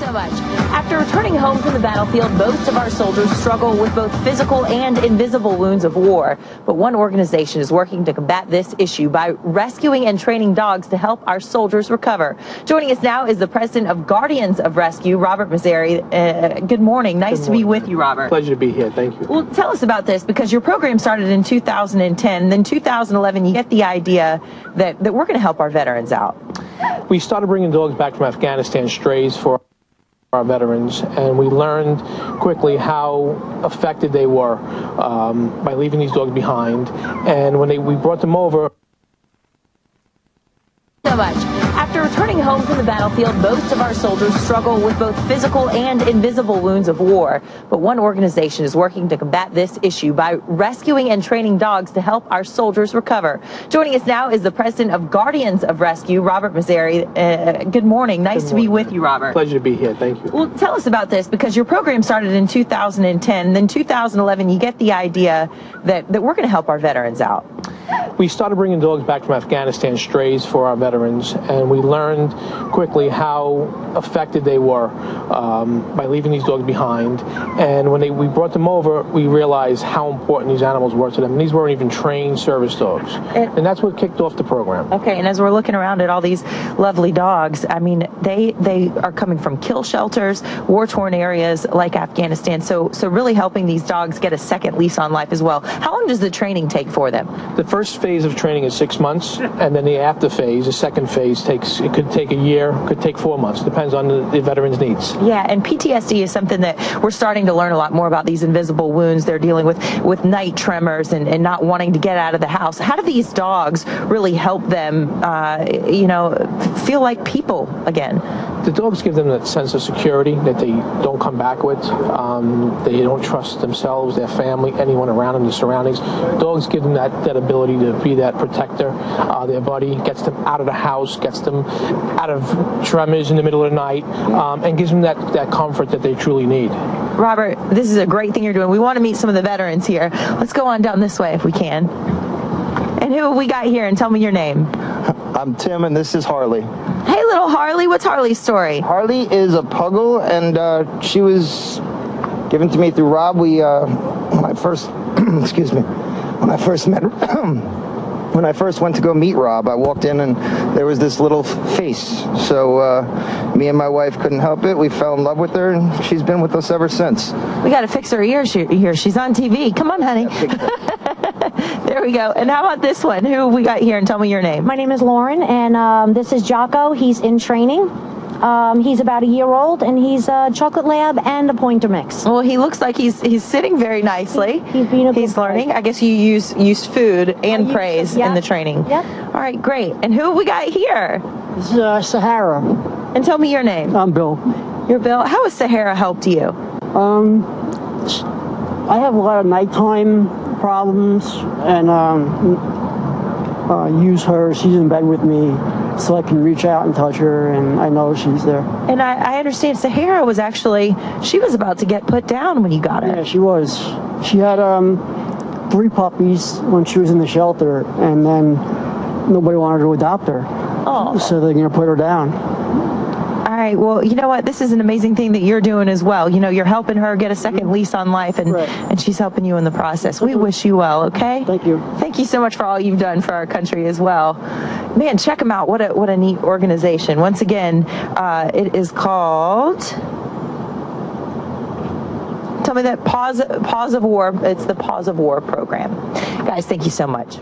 so much. After returning home from the battlefield, most of our soldiers struggle with both physical and invisible wounds of war. But one organization is working to combat this issue by rescuing and training dogs to help our soldiers recover. Joining us now is the president of Guardians of Rescue, Robert Mazzeri. Good morning. Nice to be with you, Robert. Pleasure to be here. Thank you. Well, tell us about this, because your program started in 2010. Then 2011, you get the idea that we're going to help our veterans out. We started bringing dogs back from Afghanistan, strays for our veterans, and we learned quickly how affected they were by leaving these dogs behind. And when we brought them over. So much. After returning home from the battlefield, most of our soldiers struggle with both physical and invisible wounds of war. But one organization is working to combat this issue by rescuing and training dogs to help our soldiers recover. Joining us now is the president of Guardians of Rescue, Robert Mazzeri. Good morning. Nice to be with you, Robert. Pleasure to be here. Thank you. Well, tell us about this, because your program started in 2010. Then 2011, you get the idea that we're going to help our veterans out. We started bringing dogs back from Afghanistan, strays for our veterans, and we learned quickly how affected they were by leaving these dogs behind. And when we brought them over, we realized how important these animals were to them. And these weren't even trained service dogs. And that's what kicked off the program. Okay, and as we're looking around at all these lovely dogs, I mean, they are coming from kill shelters, war-torn areas like Afghanistan. So really helping these dogs get a second lease on life as well. How long does the training take for them? The first phase of training is 6 months, and then the after phase, the second phase, it could take a year, could take 4 months, depends on the veteran's needs. Yeah, and PTSD is something that we're starting to learn a lot more about, these invisible wounds. They're dealing with night tremors and not wanting to get out of the house. How do these dogs really help them, feel like people again? The dogs give them that sense of security that they don't come back with. They don't trust themselves, their family, anyone around them, the surroundings. Dogs give them that ability to be that protector. Their buddy gets them out of the house, gets them out of tremors in the middle of the night, and gives them that comfort that they truly need. Robert, this is a great thing you're doing. We want to meet some of the veterans here. Let's go on down this way if we can. And who have we got here? And tell me your name. I'm Tim, and this is Harley. Hey, little Harley. What's Harley's story? Harley is a puggle, and she was given to me through Rob. When I first, when I first went to go meet Rob, I walked in and there was this little face. So me and my wife couldn't help it. We fell in love with her, and she's been with us ever since. We got to fix her ears here. She's on TV. Come on, honey. There we go. And how about this one? Who we got here? And tell me your name. My name is Lauren, and this is Jocko. He's in training. He's about a year old, and he's a chocolate lab and a pointer mix. Well, he looks like he's sitting very nicely. He's learning. I guess you use food and praise in the training. Yep. All right, great. And who have we got here? This is Sahara. And tell me your name. I'm Bill. You're Bill. How has Sahara helped you? I have a lot of nighttime problems, and use her. She's in bed with me, so I can reach out and touch her, and I know she's there. And I understand Sahara was she was about to get put down when you got her. Yeah, she was. She had 3 puppies when she was in the shelter, and then nobody wanted to adopt her. Oh. So they're going to put her down. All right. Well, you know what? This is an amazing thing that you're doing as well. You know, you're helping her get a second lease on life, and she's helping you in the process. We wish you well, okay? Thank you. Thank you so much for all you've done for our country as well. Man, check them out. What a neat organization. Once again, it is called... Tell me that Pause of War. It's the Pause of War program. Guys, thank you so much.